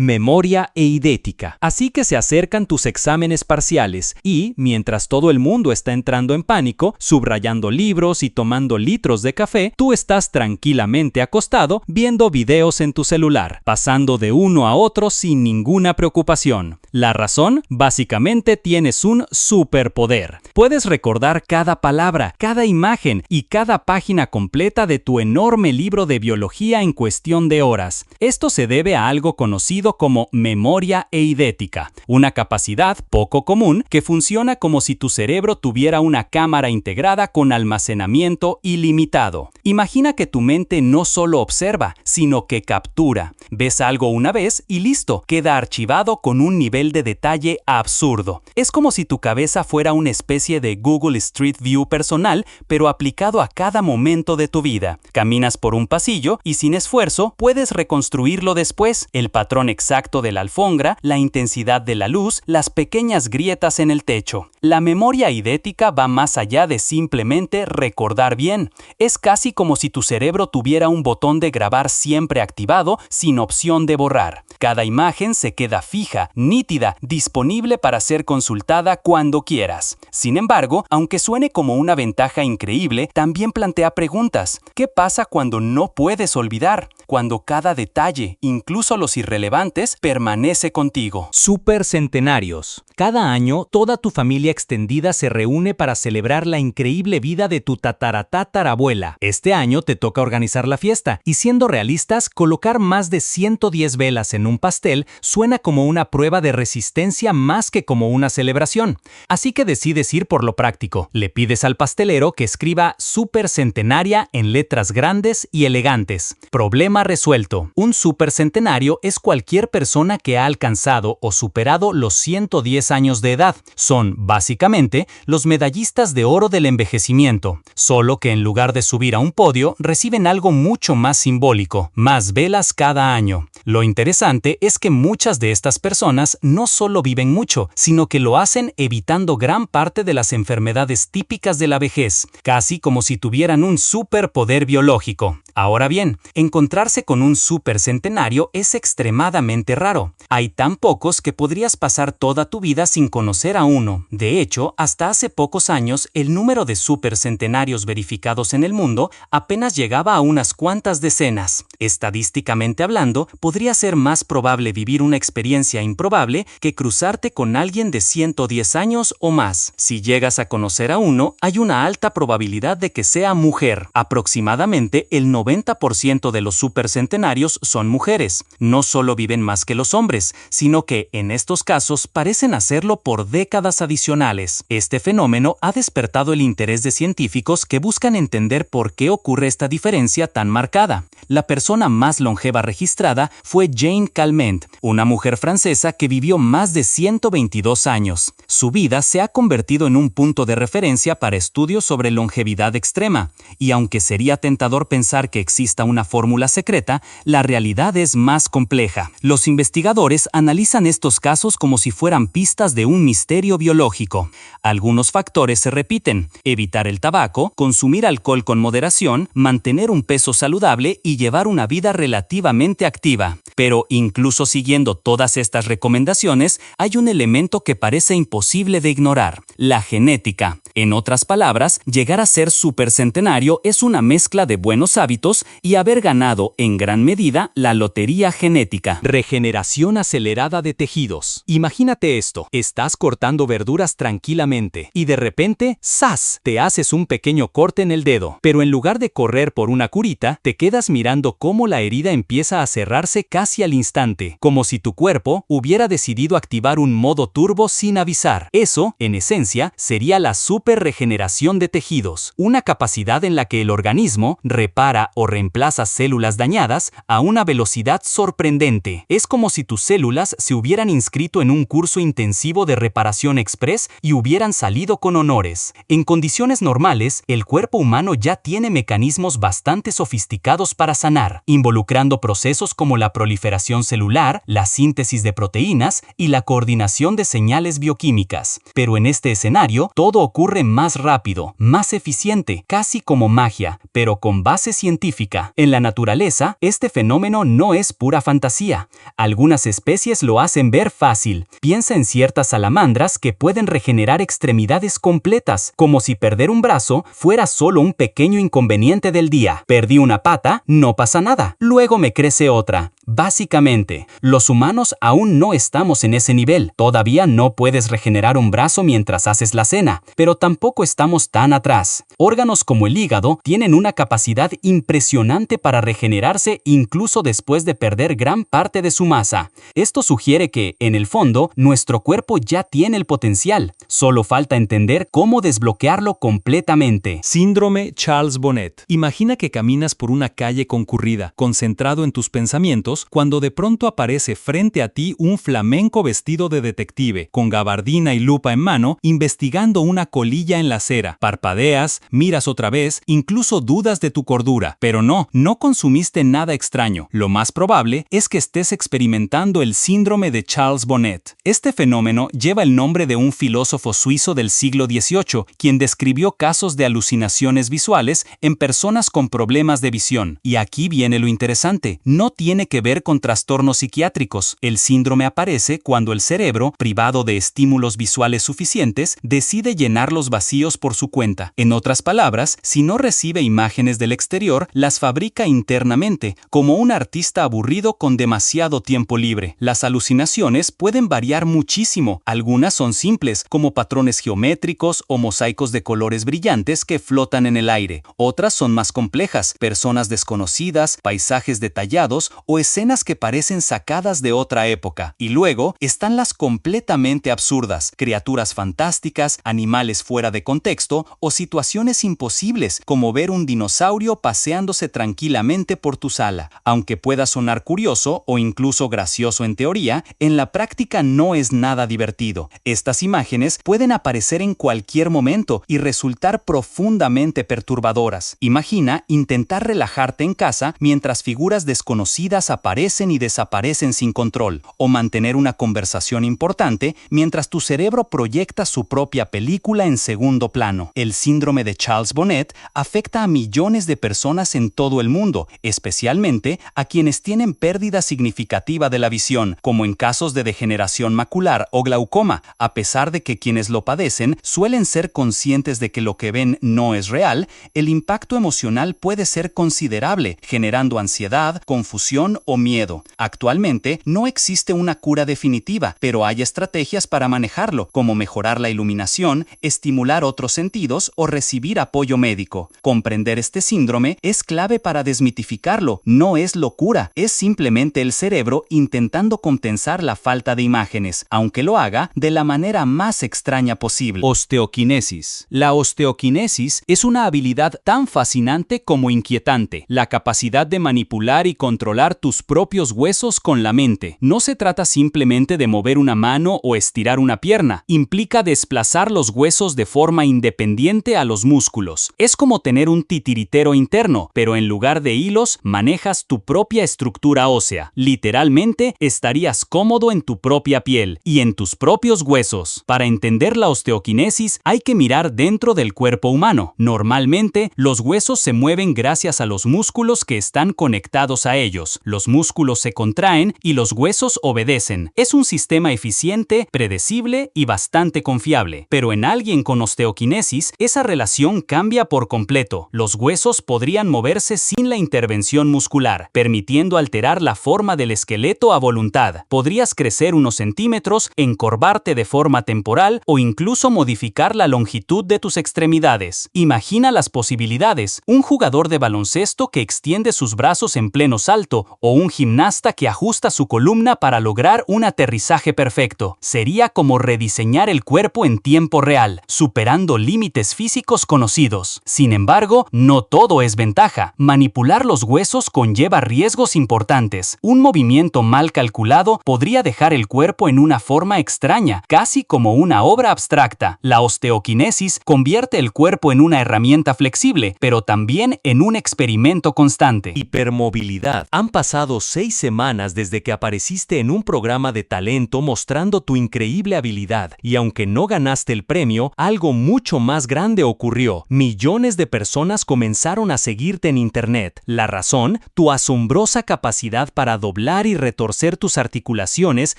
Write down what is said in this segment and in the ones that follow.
Memoria eidética. Así que se acercan tus exámenes parciales y, mientras todo el mundo está entrando en pánico, subrayando libros y tomando litros de café, tú estás tranquilamente acostado viendo videos en tu celular, pasando de uno a otro sin ninguna preocupación. La razón, básicamente tienes un superpoder. Puedes recordar cada palabra, cada imagen y cada página completa de tu enorme libro de biología en cuestión de horas. Esto se debe a algo conocido como memoria eidética, una capacidad poco común que funciona como si tu cerebro tuviera una cámara integrada con almacenamiento ilimitado. Imagina que tu mente no solo observa, sino que captura. Ves algo una vez y listo, queda archivado con un nivel de detalle absurdo. Es como si tu cabeza fuera una especie de Google Street View personal, pero aplicado a cada momento de tu vida. Caminas por un pasillo y sin esfuerzo puedes reconstruirlo después, el patrón exacto de la alfombra, la intensidad de la luz, las pequeñas grietas en el techo. La memoria eidética va más allá de simplemente recordar bien. Es casi como si tu cerebro tuviera un botón de grabar siempre activado sin opción de borrar. Cada imagen se queda fija, nítida, disponible para ser consultada cuando quieras. Sin embargo, aunque suene como una ventaja increíble, también plantea preguntas. ¿Qué pasa cuando no puedes olvidar? Cuando cada detalle, incluso los irrelevantes, permanece contigo. Supercentenarios. Cada año, toda tu familia extendida se reúne para celebrar la increíble vida de tu tataratatarabuela. Este año te toca organizar la fiesta, y siendo realistas, colocar más de 110 velas en un pastel suena como una prueba de resistencia más que como una celebración. Así que decides ir por lo práctico. Le pides al pastelero que escriba supercentenaria en letras grandes y elegantes. Problema resuelto. Un supercentenario es cualquier persona que ha alcanzado o superado los 110 años de edad. Son, básicamente, los medallistas de oro del envejecimiento, solo que en lugar de subir a un podio, reciben algo mucho más simbólico, más velas cada año. Lo interesante es que muchas de estas personas no solo viven mucho, sino que lo hacen evitando gran parte de las enfermedades típicas de la vejez, casi como si tuvieran un superpoder biológico. Ahora bien, encontrarse con un supercentenario es extremadamente raro. Hay tan pocos que podrías pasar toda tu vida sin conocer a uno. De hecho, hasta hace pocos años, el número de supercentenarios verificados en el mundo apenas llegaba a unas cuantas decenas. Estadísticamente hablando, podría ser más probable vivir una experiencia improbable que cruzarte con alguien de 110 años o más. Si llegas a conocer a uno, hay una alta probabilidad de que sea mujer. Aproximadamente el 90% de los supercentenarios son mujeres. No solo viven más que los hombres, sino que, en estos casos, parecen hacerlo por décadas adicionales. Este fenómeno ha despertado el interés de científicos que buscan entender por qué ocurre esta diferencia tan marcada. La persona más longeva registrada fue Jane Calment, una mujer francesa que vivió más de 122 años. Su vida se ha convertido en un punto de referencia para estudios sobre longevidad extrema, y aunque sería tentador pensar que exista una fórmula secreta, la realidad es más compleja. Los investigadores analizan estos casos como si fueran pistas de un misterio biológico. Algunos factores se repiten: evitar el tabaco, consumir alcohol con moderación, mantener un peso saludable y llevar una vida relativamente activa. Pero incluso siguiendo todas estas recomendaciones, hay un elemento que parece imposible de ignorar: la genética. En otras palabras, llegar a ser supercentenario es una mezcla de buenos hábitos y haber ganado, en gran medida, la lotería genética. Regeneración acelerada de tejidos. Imagínate esto: estás cortando verduras tranquilamente y de repente, ¡zas!, te haces un pequeño corte en el dedo. Pero en lugar de correr por una curita, te quedas mirando cómo la herida empieza a cerrarse casi al instante, como si tu cuerpo hubiera decidido activar un modo turbo sin avisar. Eso, en esencia, sería la superregeneración de tejidos, una capacidad en la que el organismo repara o reemplaza células dañadas a una velocidad sorprendente. Es como si tus células se hubieran inscrito en un curso intensivo de reparación express y hubieran salido con honores. En condiciones normales, el cuerpo humano ya tiene mecanismos bastante sofisticados para sanar, involucrando procesos como la proliferación celular, la síntesis de proteínas y la coordinación de señales bioquímicas. Pero en este escenario, todo ocurre más rápido, más eficiente, casi como magia, pero con base científica. En la naturaleza, naturaleza, este fenómeno no es pura fantasía. Algunas especies lo hacen ver fácil. Piensa en ciertas salamandras que pueden regenerar extremidades completas, como si perder un brazo fuera solo un pequeño inconveniente del día. Perdí una pata, no pasa nada. Luego me crece otra. Básicamente, los humanos aún no estamos en ese nivel. Todavía no puedes regenerar un brazo mientras haces la cena, pero tampoco estamos tan atrás. Órganos como el hígado tienen una capacidad impresionante para regenerarse incluso después de perder gran parte de su masa. Esto sugiere que, en el fondo, nuestro cuerpo ya tiene el potencial. Solo falta entender cómo desbloquearlo completamente. Síndrome Charles Bonnet. Imagina que caminas por una calle concurrida, concentrado en tus pensamientos, cuando de pronto aparece frente a ti un flamenco vestido de detective, con gabardina y lupa en mano, investigando una colilla en la acera. Parpadeas, miras otra vez, incluso dudas de tu cordura. Pero no consumiste nada extraño. Lo más probable es que estés experimentando el síndrome de Charles Bonnet. Este fenómeno lleva el nombre de un filósofo suizo del siglo XVIII, quien describió casos de alucinaciones visuales en personas con problemas de visión. Y aquí viene lo interesante. No tiene que ver con trastornos psiquiátricos. El síndrome aparece cuando el cerebro, privado de estímulos visuales suficientes, decide llenar los vacíos por su cuenta. En otras palabras, si no recibe imágenes del exterior, las fabrica internamente, como un artista aburrido con demasiado tiempo libre. Las alucinaciones pueden variar muchísimo. Algunas son simples, como patrones geométricos o mosaicos de colores brillantes que flotan en el aire. Otras son más complejas, personas desconocidas, paisajes detallados o escenas que parecen sacadas de otra época. Y luego están las completamente absurdas, criaturas fantásticas, animales fuera de contexto o situaciones imposibles, como ver un dinosaurio paseándose tranquilamente por tu sala. Aunque pueda sonar curioso o incluso gracioso en teoría, en la práctica no es nada divertido. Estas imágenes pueden aparecer en cualquier momento y resultar profundamente perturbadoras. Imagina intentar relajarte en casa mientras figuras desconocidas aparecen y desaparecen sin control, o mantener una conversación importante mientras tu cerebro proyecta su propia película en segundo plano. El síndrome de Charles Bonnet afecta a millones de personas en todo el mundo, especialmente a quienes tienen pérdida significativa de la visión, como en casos de degeneración macular o glaucoma, a pesar de que quienes lo padecen suelen ser conscientes de que lo que ven no es real. El impacto emocional puede ser considerable, generando ansiedad, confusión o miedo. Actualmente no existe una cura definitiva, pero hay estrategias para manejarlo, como mejorar la iluminación, estimular otros sentidos o recibir apoyo médico. Comprender este síndrome es clave para desmitificarlo. No es locura, es simplemente el cerebro intentando compensar la falta de imágenes, aunque lo haga de la manera más extraña posible. Osteoquinesis. La osteoquinesis es una habilidad tan fascinante como inquietante, la capacidad de manipular y controlar tus propios huesos con la mente. No se trata simplemente de mover una mano o estirar una pierna, implica desplazar los huesos de forma independiente a los músculos. Es como tener un titiritero interno, pero en lugar de hilos, manejas tu propia estructura ósea. Literalmente, estarías cómodo en tu propia piel y en tus propios huesos. Para entender la osteoquinesis, hay que mirar dentro del cuerpo humano. Normalmente, los huesos se mueven gracias a los músculos que están conectados a ellos. Los músculos se contraen y los huesos obedecen. Es un sistema eficiente, predecible y bastante confiable. Pero en alguien con osteoquinesis, esa relación cambia por completo. Los huesos podrían moverse sin la intervención muscular, permitiendo alterar la forma del esqueleto a voluntad. Podrías crecer unos centímetros, encorvarte de forma temporal o incluso modificar la longitud de tus extremidades. Imagina las posibilidades. Un jugador de baloncesto que extiende sus brazos en pleno salto o un gimnasta que ajusta su columna para lograr un aterrizaje perfecto. Sería como rediseñar el cuerpo en tiempo real, superando límites físicos conocidos. Sin embargo, no todo es ventaja. Manipular los huesos conlleva riesgos importantes. Un movimiento mal calculado podría dejar el cuerpo en una forma extraña, casi como una obra abstracta. La osteoquinesis convierte el cuerpo en una herramienta flexible, pero también en un experimento constante. Hipermovilidad. Han pasado 6 semanas desde que apareciste en un programa de talento mostrando tu increíble habilidad, y aunque no ganaste el premio, algo mucho más grande ocurrió. Millones de personas comenzaron a seguirte en Internet. La razón, tu asombrosa capacidad para doblar y retorcer tus articulaciones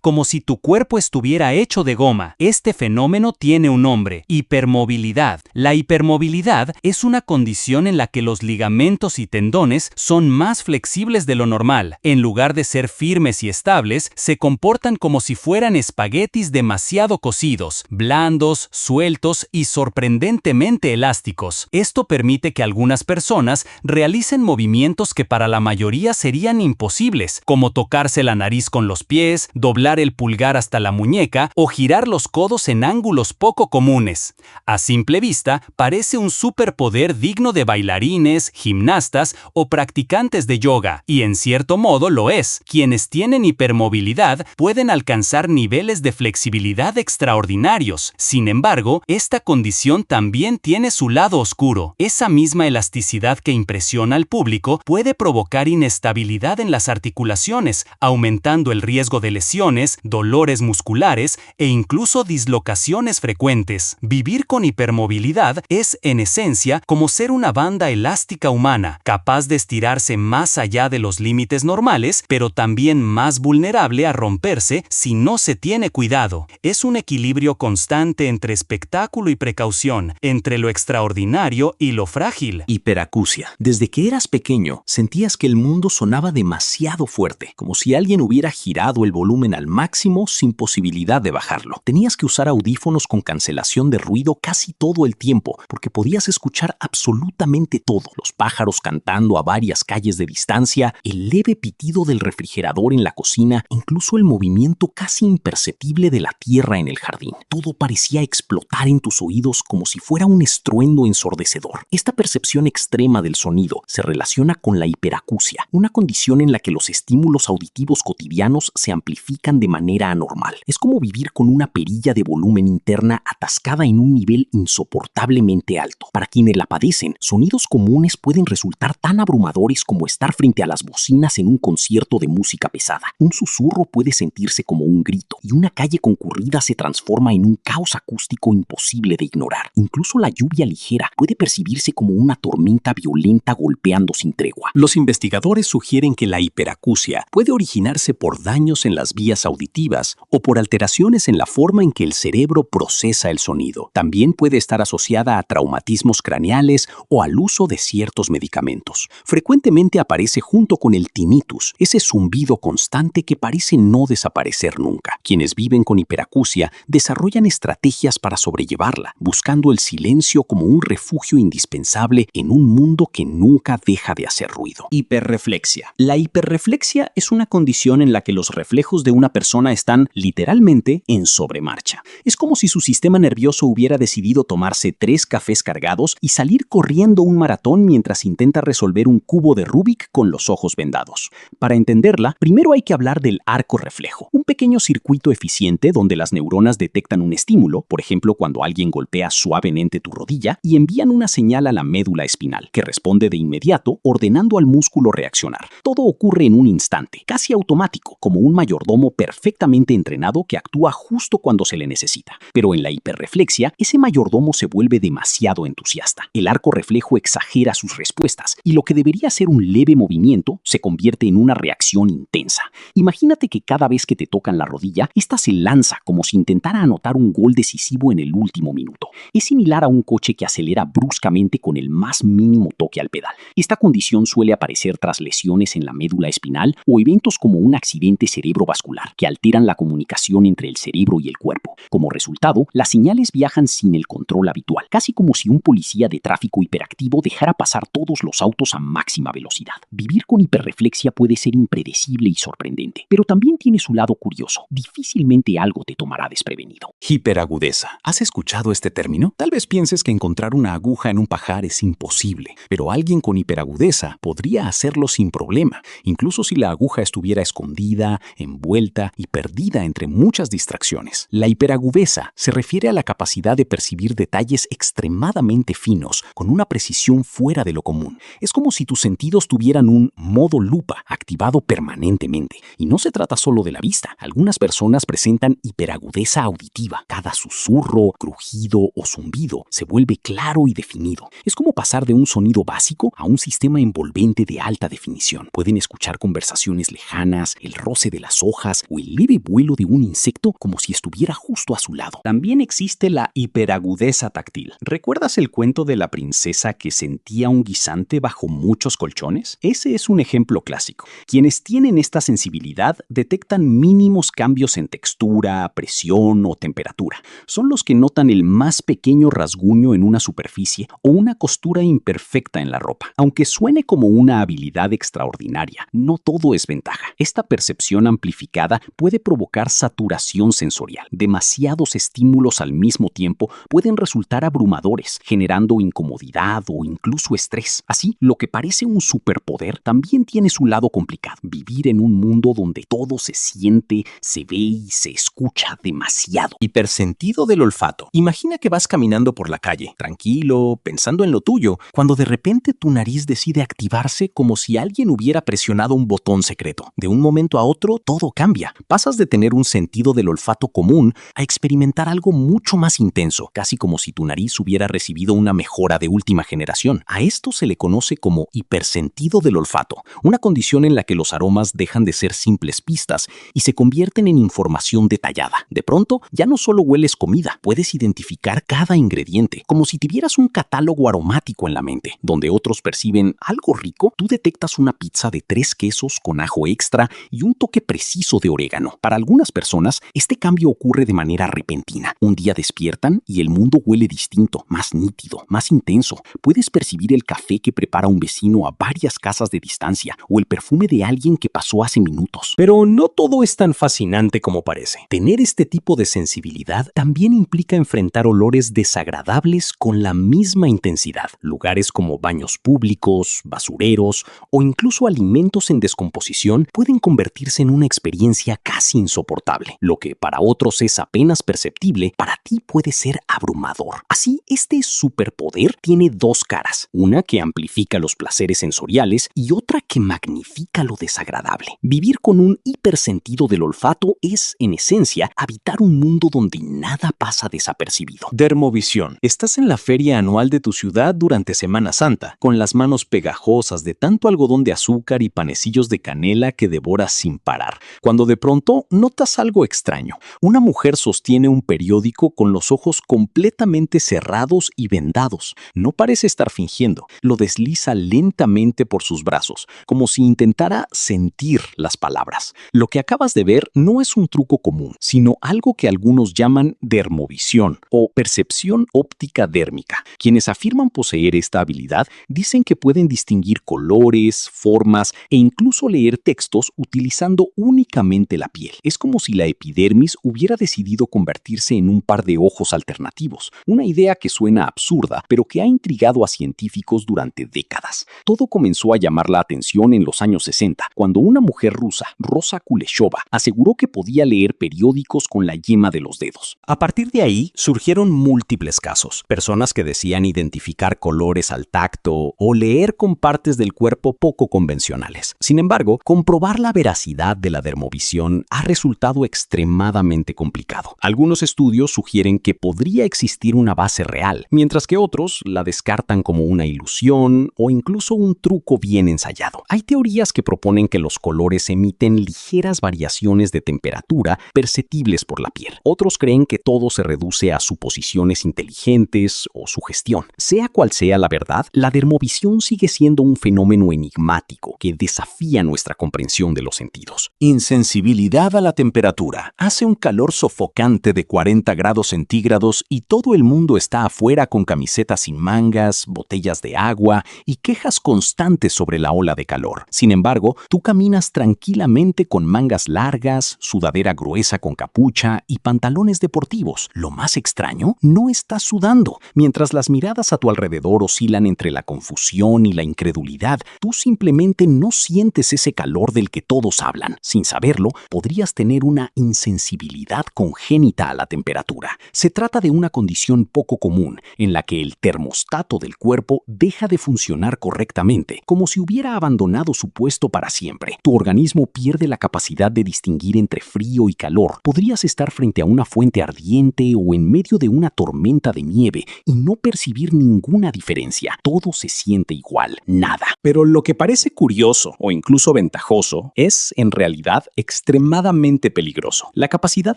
como si tu cuerpo estuviera hecho de goma. Este fenómeno tiene un nombre: hipermovilidad. La hipermovilidad es una condición en la que los ligamentos y tendones son más flexibles de lo normal. En lugar de ser firmes y estables, se comportan como si fueran espaguetis demasiado cocidos, blandos, sueltos y sorprendentemente elásticos. Esto permite que algunas personas realicen movimientos que para la mayoría serían imposibles, como tocarse la nariz con los pies, doblar el pulgar hasta la muñeca o girar los codos en ángulos poco comunes. A simple vista, parece un superpoder digno de bailarines, gimnastas o practicantes de yoga, y en cierto modo lo es. Quienes tienen hipermovilidad pueden alcanzar niveles de flexibilidad extraordinarios. Sin embargo, esta condición también tiene su lado oscuro. Esa misma elasticidad que impresiona al público puede provocar inestabilidad en las articulaciones, aumentando el riesgo de lesiones, dolores musculares e incluso dislocaciones frecuentes. Vivir con hipermovilidad es, en esencia, como ser una banda elástica humana, capaz de estirarse más allá de los límites normales, pero también más vulnerable a romperse si no se tiene cuidado. Es un equilibrio constante entre espectáculo y precaución, entre lo extraordinario y lo frágil. Hiperacusia. Desde que eras pequeño, sentías que el mundo sonaba demasiado fuerte, como si alguien hubiera girado el volumen al máximo sin posibilidad de bajarlo. Tenías que usar audífonos con cancelación de ruido casi todo el tiempo, porque podías escuchar absolutamente todo: los pájaros cantando a varias calles de distancia, el leve pitido del refrigerador en la cocina, incluso el movimiento casi imperceptible de la tierra en el jardín. Todo parecía explotar en tus oídos como si fuera un estruendo ensordecedor. Esta percepción extrema del sonido se relaciona con la hiperacusia, una condición en la que los estímulos auditivos cotidianos se amplifican de manera anormal. Es como vivir con una perilla de volumen interna atascada en un nivel insoportablemente alto. Para quienes la padecen, sonidos comunes pueden resultar tan abrumadores como estar frente a las bocinas en un concierto de música pesada. Un susurro puede sentirse como un grito, y una calle concurrida se transforma en un caos acústico imposible de ignorar. Incluso la lluvia ligera puede percibirse como una tormenta violenta golpeando sin tregua. Los investigadores sugieren que la hiperacusia puede originarse por daños en las vías auditivas o por alteraciones en la forma en que el cerebro procesa el sonido. También puede estar asociada a traumatismos craneales o al uso de ciertos medicamentos. Frecuentemente aparece junto con el tinnitus, ese zumbido constante que parece no desaparecer nunca. Quienes viven con hiperacusia desarrollan estrategias para sobrellevarla, buscando el silencio como un refugio indispensable en un mundo que nunca deja de hacer ruido. Hiperreflexia. La hiperreflexia es una condición en la que los reflejos de una persona están literalmente en sobremarcha. Es como si su sistema nervioso hubiera decidido tomarse 3 cafés cargados y salir corriendo un maratón mientras intenta resolver un cubo de Rubik con los ojos vendados. Para entenderla, primero hay que hablar del arco reflejo, un pequeño circuito eficiente donde las neuronas detectan un estímulo, por ejemplo cuando alguien golpea suavemente tu rodilla, y envían una señal a la médula espinal, que responde de inmediato ordenando al músculo reaccionar. Todo ocurre en un instante, casi automático, como un mayordomo perfectamente entrenado que actúa justo cuando se le necesita. Pero en la hiperreflexia, ese mayordomo se vuelve demasiado entusiasta. El arco reflejo exagera sus respuestas, y lo que debería ser un leve movimiento se convierte en una reacción intensa. Imagínate que cada vez que te tocan la rodilla, esta se lanza como si intentara anotar un gol decisivo en el último minuto. Es similar a un coche que acelera bruscamente con el más mínimo toque al pedal. Esta condición suele aparecer tras lesiones en la médula espinal o eventos como un accidente cerebrovascular que alteran la comunicación entre el cerebro y el cuerpo. Como resultado, las señales viajan sin el control habitual, casi como si un policía de tráfico hiperactivo dejara pasar todos los autos a máxima velocidad. Vivir con hiperreflexia puede ser impredecible y sorprendente, pero también tiene su lado curioso. Difícilmente algo te tomará desprevenido. Hiperagudeza. ¿Has escuchado este término? Tal vez pienses que encontrar una aguja en un pajar es imposible, pero alguien con hiperagudeza podría hacerlo sin problema, incluso si la aguja estuviera escondida, envuelta y perdida entre muchas distracciones. La hiperagudeza se refiere a la capacidad de percibir detalles extremadamente finos con una precisión fuera de lo común. Es como si tus sentidos tuvieran un modo lupa activado permanentemente. Y no se trata solo de la vista. Algunas personas presentan hiperagudeza auditiva. Cada susurro, crujido o zumbido se vuelve claro y definido. Es como pasar de un sonido básico a un sistema envolvente de alta definición. Pueden escuchar conversaciones lejanas, el roce de las hojas o el leve vuelo de un insecto como si estuviera justo a su lado. También existe la hiperagudeza táctil. ¿Recuerdas el cuento de la princesa que sentía un guisante bajo muchos colchones? Ese es un ejemplo clásico. Quienes tienen esta sensibilidad detectan mínimos cambios en textura, presión o temperatura. Son los que notan el más pequeño rasguño en una superficie o una costura imperfecta en la ropa. Aunque suene como una habilidad extraordinaria, no todo es ventaja. Esta percepción amplificada puede provocar saturación sensorial. Demasiados estímulos al mismo tiempo pueden resultar abrumadores, generando incomodidad o incluso estrés. Así, lo que parece un superpoder también tiene su lado complicado. Vivir en un mundo donde todo se siente, se ve y se escucha demasiado. Hipersentido del olfato. Imagina que vas caminando por la calle, tranquilo, pensando en lo tuyo, cuando de repente tu nariz decide activarse como si alguien hubiera presionado un botón secreto. De un momento a otro, todo cambia. Pasas de tener un sentido del olfato común a experimentar algo mucho más intenso, casi como si tu nariz hubiera recibido una mejora de última generación. A esto se le conoce como hipersentido del olfato, una condición en la que los aromas dejan de ser simples pistas y se convierten en información detallada. De pronto, ya no solo hueles comida, puedes identificar cada ingrediente, como si tuvieras un catálogo aromático en la mente. Donde otros perciben algo rico, tú detectas una pizza de 3 quesos con ajo extra y un toque preciso de orégano. Para algunas personas, este cambio ocurre de manera repentina. Un día despiertan y el mundo huele distinto, más nítido, más intenso. Puedes percibir el café que prepara un vecino a varias casas de distancia o el perfume de alguien que pasó hace minutos. Pero no todo es tan fascinante como parece. Tener este tipo de sensibilidad también implica enfrentar olores desagradables con la misma intensidad. Lugares como baños públicos, basureros o incluso alimentos en descomposición pueden convertirse en una experiencia casi insoportable. Lo que para otros es apenas perceptible, para ti puede ser abrumador. Así, este superpoder tiene dos caras, una que amplifica los placeres sensoriales y otra que magnifica lo desagradable. Vivir con un hipersentido del olfato es, en esencia, habitar un mundo donde nada pasa desapercibido. Dermovisión. Estás en la feria anual de tu ciudad durante Semana Santa, con las manos pegajosas de tanto algodón de azúcar y panecillos de canela que devoras sin parar, cuando de pronto notas algo extraño. Una mujer sostiene un periódico con los ojos completamente cerrados y vendados. No parece estar fingiendo. Lo desliza lentamente por sus brazos, como si intentara sentir las palabras. Lo que acabas de ver no es un truco común, sino algo que algunos llaman dermovisión o percepción óptica dérmica. Quienes afirman poseer esta habilidad dicen que pueden distinguir colores, formas e incluso leer textos utilizando únicamente la piel. Es como si la epidermis hubiera decidido convertirse en un par de ojos alternativos, una idea que suena absurda, pero que ha intrigado a científicos durante décadas. Todo comenzó a llamar la atención en los años 60, cuando una mujer rusa, Rosa Kuleshova, aseguró que podía leer periódicos con la yema de los dedos. A partir de ahí surgieron múltiples casos. Personas que decían identificar colores al tacto o leer con partes del cuerpo poco convencionales. Sin embargo, comprobar la veracidad de la dermovisión ha resultado extremadamente complicado. Algunos estudios sugieren que podría existir una base real, mientras que otros la descartan como una ilusión o incluso un truco bien ensayado. Hay teorías que proponen que los colores emiten ligeras variaciones de temperatura perceptibles por la piel. Otros creen que todo se reduce a suposiciones inteligentes o sugestión. Sea cual sea la verdad, la dermovisión sigue siendo un fenómeno enigmático que desafía nuestra comprensión de los sentidos. Insensibilidad a la temperatura. Hace un calor sofocante de 40 grados centígrados y todo el mundo está afuera con camisetas sin mangas, botellas de agua y quejas constantes sobre la ola de calor. Sin embargo, tú caminas tranquilamente con mangas largas, sudadera gruesa con capucha y pantalones deportivos. Lo más extraño, no estás sudando. Mientras las miradas a tu alrededor oscilan entre la confusión y la incredulidad, tú simplemente no sientes ese calor del que todos hablan. Sin saberlo, podrías tener una insensibilidad congénita a la temperatura. Se trata de una condición poco común, en la que el termostato del cuerpo deja de funcionar correctamente, como si hubiera abandonado su puesto para siempre. Tu organismo pierde la capacidad de distinguir entre frío y calor. Podrías estar frente a una fuente ardiente o en medio de una tormenta de nieve y no percibir ninguna diferencia. Todo se siente igual. normal, nada. Pero lo que parece curioso o incluso ventajoso es, en realidad, extremadamente peligroso. La capacidad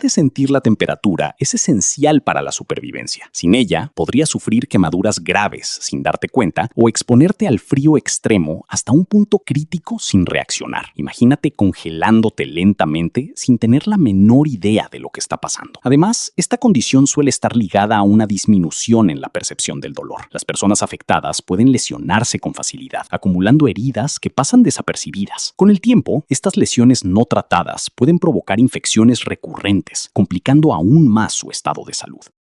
de sentir la temperatura es esencial para la supervivencia. Sin ella, podrías sufrir quemaduras graves sin darte cuenta o exponerte al frío extremo hasta un punto crítico sin reaccionar. Imagínate congelándote lentamente sin tener la menor idea de lo que está pasando. Además, esta condición suele estar ligada a una disminución en la percepción del dolor. Las personas afectadas pueden lesionarse con facilidad, acumulando heridas que pasan desapercibidas. Con el tiempo, estas lesiones no tratadas pueden provocar infecciones recurrentes, complicando aún más su estado de salud.